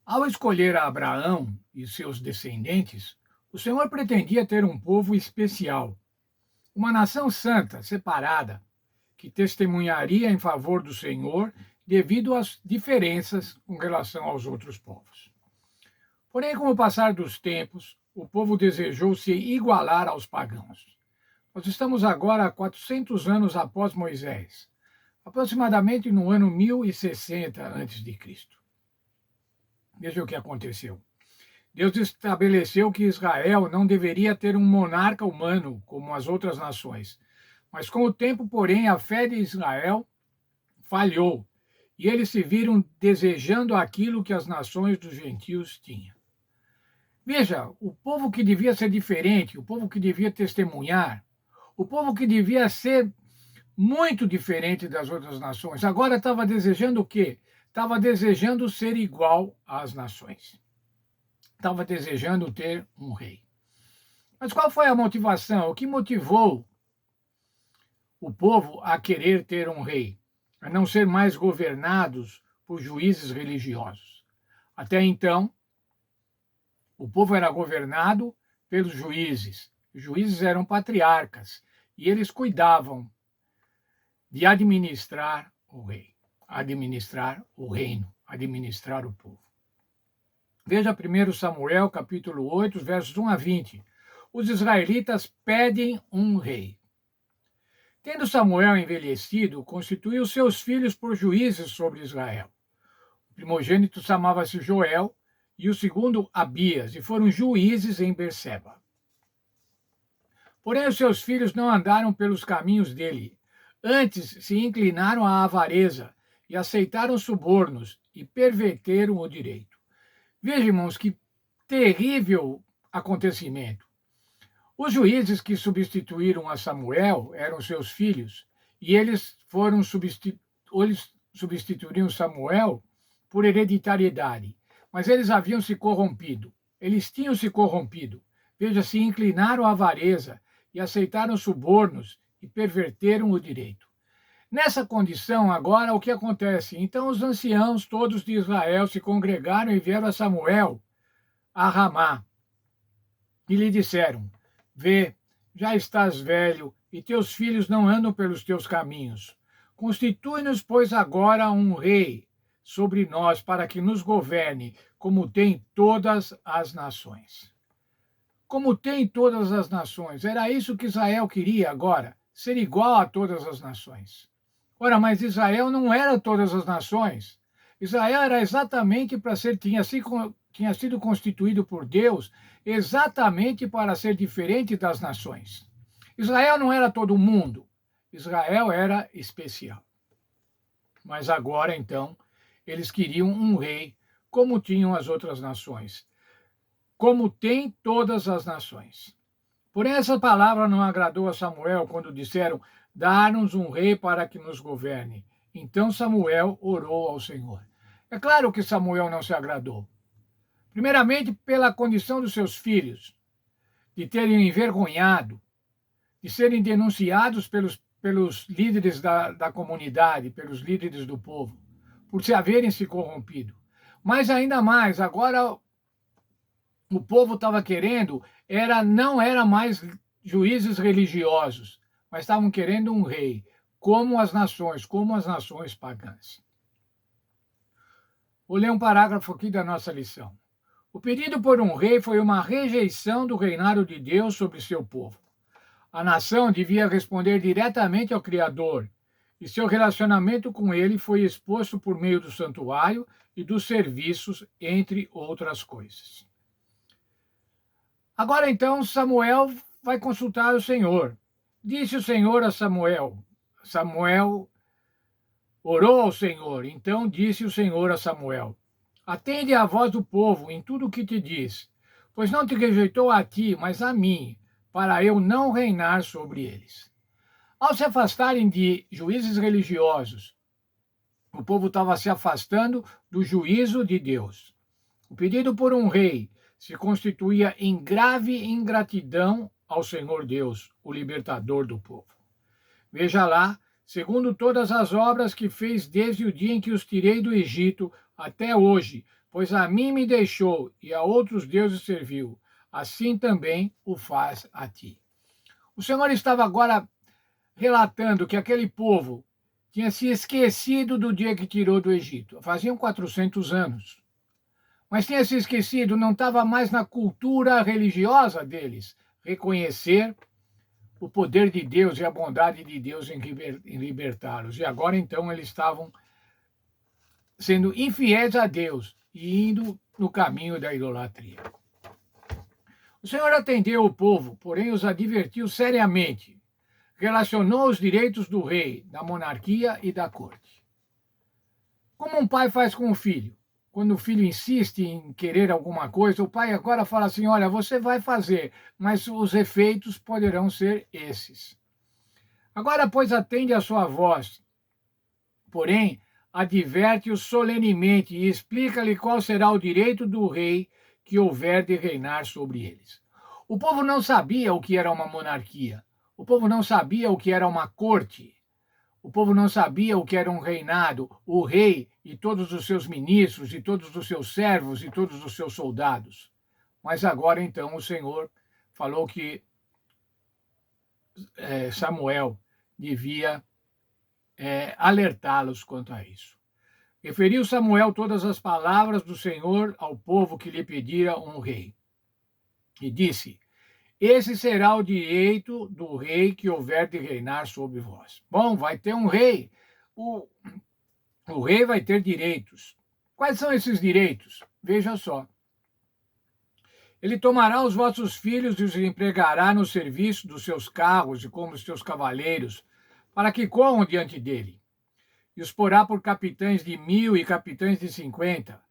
Ao escolher Abraão e seus descendentes, o Senhor pretendia ter um povo especial, uma nação santa, separada, que testemunharia em favor do Senhor devido às diferenças com relação aos outros povos. Porém, com o passar dos tempos, o povo desejou se igualar aos pagãos. Nós estamos agora a 400 anos após Moisés, aproximadamente no ano 1060 a.C. Veja o que aconteceu. Deus estabeleceu que Israel não deveria ter um monarca humano como as outras nações. Mas com o tempo, porém, a fé de Israel falhou e eles se viram desejando aquilo que as nações dos gentios tinham. Veja, o povo que devia ser diferente, o povo que devia testemunhar, o povo que devia ser muito diferente das outras nações, agora estava desejando o quê? Estava desejando ser igual às nações. Estava desejando ter um rei. Mas qual foi a motivação? O que motivou o povo a querer ter um rei? A não ser mais governados por juízes religiosos. Até então, o povo era governado pelos juízes. Os juízes eram patriarcas e eles cuidavam de administrar o rei, administrar o reino, administrar o povo. Veja 1 Samuel, capítulo 8, versos 1 a 20. Os israelitas pedem um rei. Tendo Samuel envelhecido, constituiu seus filhos por juízes sobre Israel. O primogênito chamava-se Joel e o segundo Abias, e foram juízes em Berseba. Porém, os seus filhos não andaram pelos caminhos dele. Antes se inclinaram à avareza e aceitaram subornos e perverteram o direito. Veja, irmãos, que terrível acontecimento. Os juízes que substituíram a Samuel eram seus filhos, e eles substituiriam Samuel por hereditariedade, mas eles haviam se corrompido. Eles tinham se corrompido. Veja, se inclinaram à avareza e aceitaram subornos e perverteram o direito. Nessa condição, agora, o que acontece? Então, os anciãos todos de Israel se congregaram e vieram a Samuel, a Ramá, e lhe disseram: Vê, já estás velho, e teus filhos não andam pelos teus caminhos. Constitui-nos, pois, agora um rei sobre nós, para que nos governe, como tem todas as nações. Como tem todas as nações. Era isso que Israel queria agora, ser igual a todas as nações. Ora, mas Israel não era todas as nações. Israel era exatamente para ser, tinha sido constituído por Deus exatamente para ser diferente das nações. Israel não era todo mundo. Israel era especial. Mas agora, então, eles queriam um rei, como tinham as outras nações. Como tem todas as nações. Porém, essa palavra não agradou a Samuel quando disseram: dá-nos um rei para que nos governe. Então Samuel orou ao Senhor. É claro que Samuel não se agradou. Primeiramente, pela condição dos seus filhos, de terem envergonhado, de serem denunciados pelos líderes da comunidade, pelos líderes do povo, por se haverem se corrompido. Mas ainda mais, agora o povo estava querendo, não era mais juízes religiosos, mas estavam querendo um rei, como as nações pagãs. Vou ler um parágrafo aqui da nossa lição. O pedido por um rei foi uma rejeição do reinado de Deus sobre seu povo. A nação devia responder diretamente ao Criador, e seu relacionamento com ele foi exposto por meio do santuário e dos serviços, entre outras coisas. Agora então Samuel vai consultar o Senhor. Disse o Senhor a Samuel. Samuel orou ao Senhor. Então disse o Senhor a Samuel: Atende à voz do povo em tudo o que te diz, pois não te rejeitou a ti, mas a mim, para eu não reinar sobre eles. Ao se afastarem de juízes religiosos, o povo estava se afastando do juízo de Deus. O pedido por um rei se constituía em grave ingratidão ao Senhor Deus, o libertador do povo. Veja lá, segundo todas as obras que fez desde o dia em que os tirei do Egito até hoje, pois a mim me deixou e a outros deuses serviu, assim também o faz a ti. O Senhor estava agora relatando que aquele povo tinha se esquecido do dia que tirou do Egito. Faziam 400 anos. Mas tinha se esquecido, não estava mais na cultura religiosa deles reconhecer o poder de Deus e a bondade de Deus em libertá-los. E agora, então, eles estavam sendo infiéis a Deus e indo no caminho da idolatria. O Senhor atendeu o povo, porém os advertiu seriamente. Relacionou os direitos do rei, da monarquia e da corte. Como um pai faz com o filho? Quando o filho insiste em querer alguma coisa, o pai agora fala assim: olha, você vai fazer, mas os efeitos poderão ser esses. Agora, pois, atende a sua voz, porém, adverte-o solenemente e explica-lhe qual será o direito do rei que houver de reinar sobre eles. O povo não sabia o que era uma monarquia. O povo não sabia o que era uma corte. O povo não sabia o que era um reinado, o rei e todos os seus ministros, e todos os seus servos, e todos os seus soldados. Mas agora, então, o Senhor falou que Samuel devia alertá-los quanto a isso. Referiu Samuel todas as palavras do Senhor ao povo que lhe pedira um rei. E disse: esse será o direito do rei que houver de reinar sobre vós. Bom, vai ter um rei. O rei vai ter direitos. Quais são esses direitos? Veja só. Ele tomará os vossos filhos e os empregará no serviço dos seus carros e como os seus cavaleiros, para que corram diante dele. E os porá por capitães de 1000 e capitães de 50,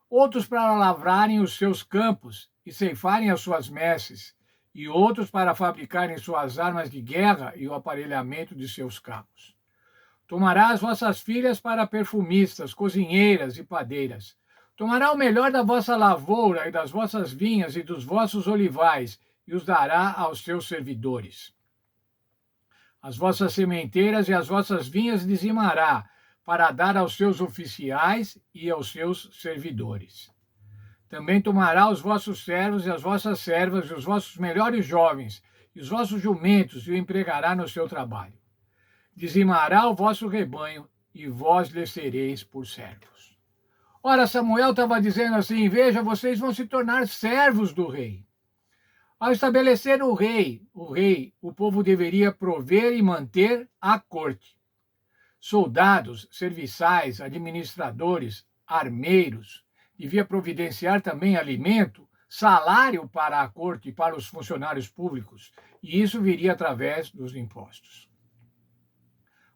outros para lavrarem os seus campos e ceifarem as suas messes, e outros para fabricarem suas armas de guerra e o aparelhamento de seus carros. Tomará as vossas filhas para perfumistas, cozinheiras e padeiras. Tomará o melhor da vossa lavoura e das vossas vinhas e dos vossos olivais, e os dará aos seus servidores. As vossas sementeiras e as vossas vinhas dizimará, para dar aos seus oficiais e aos seus servidores. Também tomará os vossos servos e as vossas servas e os vossos melhores jovens e os vossos jumentos e o empregará no seu trabalho. Dizimará o vosso rebanho e vós lhe sereis por servos. Ora, Samuel estava dizendo assim: veja, vocês vão se tornar servos do rei. Ao estabelecer o povo deveria prover e manter a corte. Soldados, serviçais, administradores, armeiros, devia providenciar também alimento, salário para a corte e para os funcionários públicos, e isso viria através dos impostos.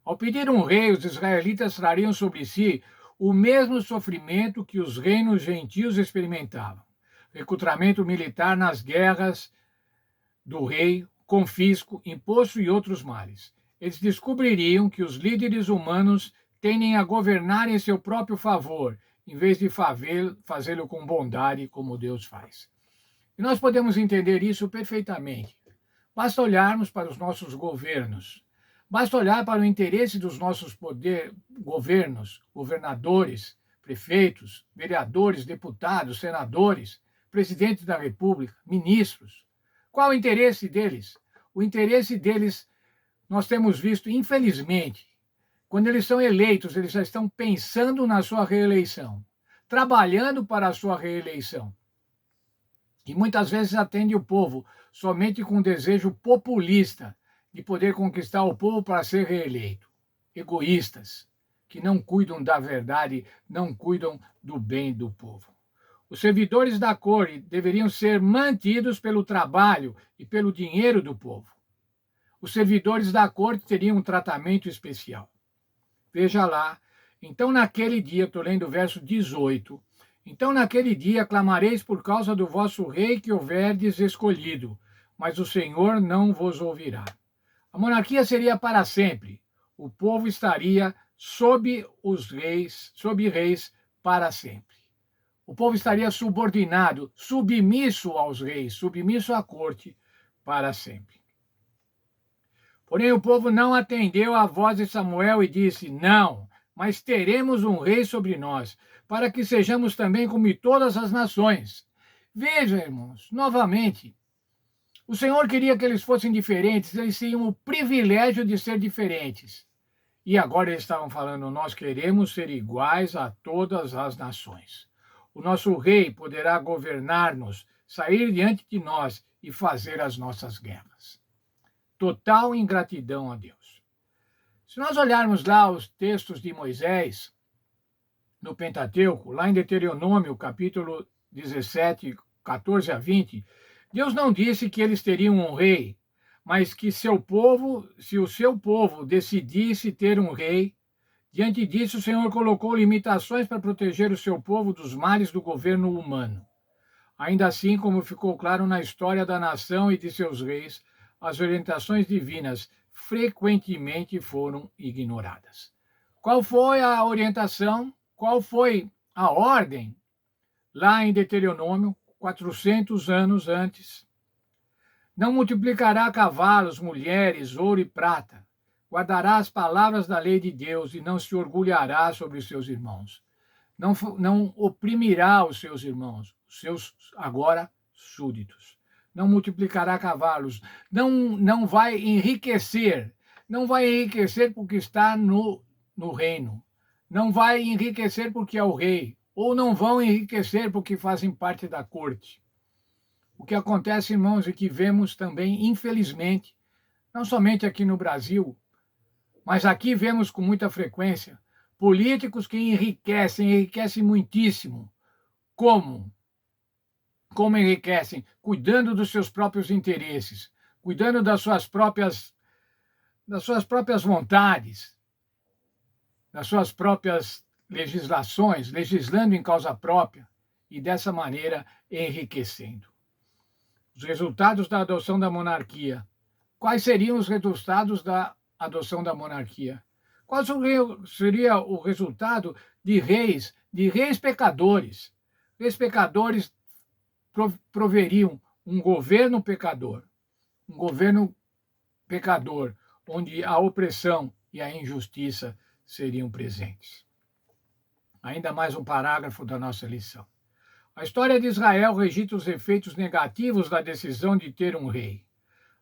Ao pedir um rei, os israelitas trariam sobre si o mesmo sofrimento que os reinos gentios experimentavam: recrutamento militar nas guerras do rei, confisco, imposto e outros males. Eles descobririam que os líderes humanos tendem a governar em seu próprio favor, em vez de fazê-lo com bondade, como Deus faz. E nós podemos entender isso perfeitamente. Basta olharmos para os nossos governos. Basta olhar para o interesse dos nossos governos, governadores, prefeitos, vereadores, deputados, senadores, presidentes da República, ministros. Qual o interesse deles? O interesse deles, nós temos visto, infelizmente, quando eles são eleitos, eles já estão pensando na sua reeleição, trabalhando para a sua reeleição. E muitas vezes atende o povo somente com um desejo populista de poder conquistar o povo para ser reeleito. Egoístas, que não cuidam da verdade, não cuidam do bem do povo. Os servidores da corte deveriam ser mantidos pelo trabalho e pelo dinheiro do povo. Os servidores da corte teriam um tratamento especial. Veja lá. Então, naquele dia, estou lendo o verso 18. Então, naquele dia, clamareis por causa do vosso rei que houverdes escolhido, mas o Senhor não vos ouvirá. A monarquia seria para sempre. O povo estaria sob reis para sempre. O povo estaria subordinado, submisso aos reis, submisso à corte para sempre. Porém, o povo não atendeu à voz de Samuel e disse: não, mas teremos um rei sobre nós, para que sejamos também como todas as nações. Veja, irmãos, novamente, o Senhor queria que eles fossem diferentes, eles tinham o privilégio de ser diferentes. E agora eles estavam falando, nós queremos ser iguais a todas as nações. O nosso rei poderá governar-nos, sair diante de nós e fazer as nossas guerras. Total ingratidão a Deus. Se nós olharmos lá os textos de Moisés, no Pentateuco, lá em Deuteronômio, capítulo 17, 14 a 20, Deus não disse que eles teriam um rei, mas que se o seu povo decidisse ter um rei, diante disso o Senhor colocou limitações para proteger o seu povo dos males do governo humano. Ainda assim, como ficou claro na história da nação e de seus reis, as orientações divinas frequentemente foram ignoradas. Qual foi a orientação? Qual foi a ordem? Lá em Deuteronômio, 400 anos antes. Não multiplicará cavalos, mulheres, ouro e prata. Guardará as palavras da lei de Deus e não se orgulhará sobre seus irmãos. Não oprimirá os seus irmãos, os seus agora súditos. Não multiplicará cavalos. Não vai enriquecer. Não vai enriquecer porque está no reino. Não vai enriquecer porque é o rei. Ou não vão enriquecer porque fazem parte da corte. O que acontece, irmãos, é que vemos também, infelizmente, não somente aqui no Brasil, mas aqui vemos com muita frequência, políticos que enriquecem muitíssimo. Como? Como enriquecem? Cuidando dos seus próprios interesses, cuidando das suas próprias vontades, das suas próprias legislações, legislando em causa própria e dessa maneira enriquecendo. Os resultados da adoção da monarquia. Quais seriam os resultados da adoção da monarquia? Qual seria o resultado de reis pecadores? Reis pecadores proveriam um governo pecador, onde a opressão e a injustiça seriam presentes. Ainda mais um parágrafo da nossa lição. A história de Israel registra os efeitos negativos da decisão de ter um rei.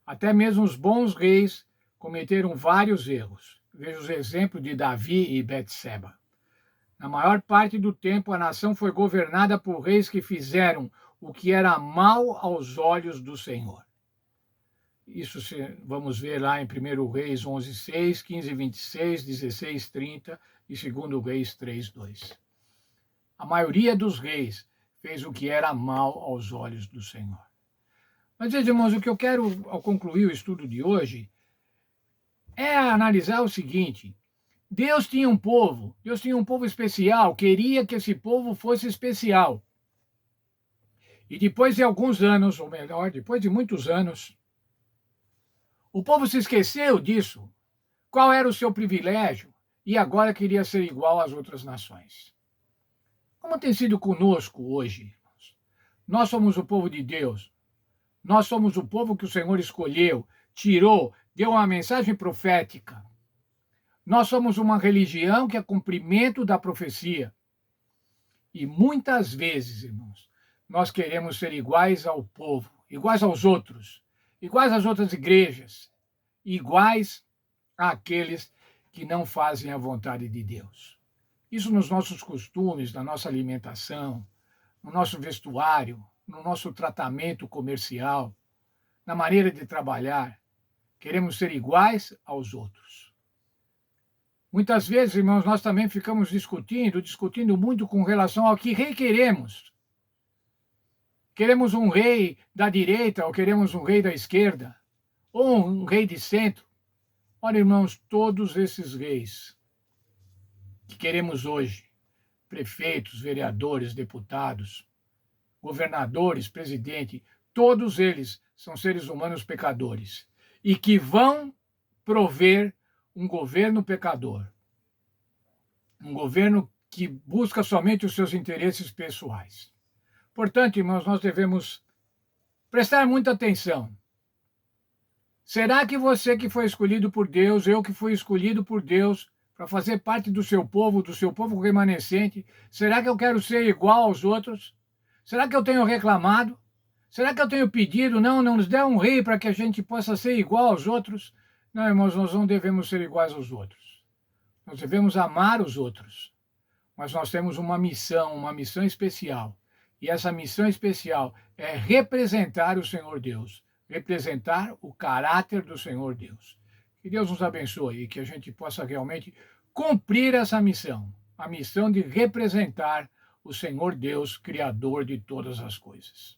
Até mesmo os bons reis cometeram vários erros. Veja os exemplos de Davi e Betseba. Na maior parte do tempo, a nação foi governada por reis que fizeram o que era mal aos olhos do Senhor. Isso vamos ver lá em 1 Reis 11:6, 15:26, 16:30 e 2 Reis 3:2. A maioria dos reis fez o que era mal aos olhos do Senhor. Mas, irmãos, o que eu quero, ao concluir o estudo de hoje, é analisar o seguinte: Deus tinha um povo especial, queria que esse povo fosse especial. E depois de alguns anos, ou melhor, depois de muitos anos, o povo se esqueceu disso. Qual era o seu privilégio? E agora queria ser igual às outras nações. Como tem sido conosco hoje, irmãos? Nós somos o povo de Deus. Nós somos o povo que o Senhor escolheu, tirou, deu uma mensagem profética. Nós somos uma religião que é cumprimento da profecia. E muitas vezes, irmãos, nós queremos ser iguais ao povo, iguais aos outros, iguais às outras igrejas, iguais àqueles que não fazem a vontade de Deus. Isso nos nossos costumes, na nossa alimentação, no nosso vestuário, no nosso tratamento comercial, na maneira de trabalhar. Queremos ser iguais aos outros. Muitas vezes, irmãos, nós também ficamos discutindo muito com relação ao que rei queremos. Queremos um rei da direita ou queremos um rei da esquerda? Ou um rei de centro? Olha, irmãos, todos esses reis que queremos hoje, prefeitos, vereadores, deputados, governadores, presidente, todos eles são seres humanos pecadores e que vão prover um governo pecador, um governo que busca somente os seus interesses pessoais. Portanto, irmãos, nós devemos prestar muita atenção. Será que você que foi escolhido por Deus, eu que fui escolhido por Deus, para fazer parte do seu povo remanescente? Será que eu quero ser igual aos outros? Será que eu tenho reclamado? Será que eu tenho pedido? Não, não nos dê um rei para que a gente possa ser igual aos outros? Não, irmãos, nós não devemos ser iguais aos outros. Nós devemos amar os outros. Mas nós temos uma missão especial. E essa missão especial é representar o Senhor Deus, representar o caráter do Senhor Deus. Que Deus nos abençoe e que a gente possa realmente cumprir essa missão, a missão de representar o Senhor Deus, Criador de todas as coisas.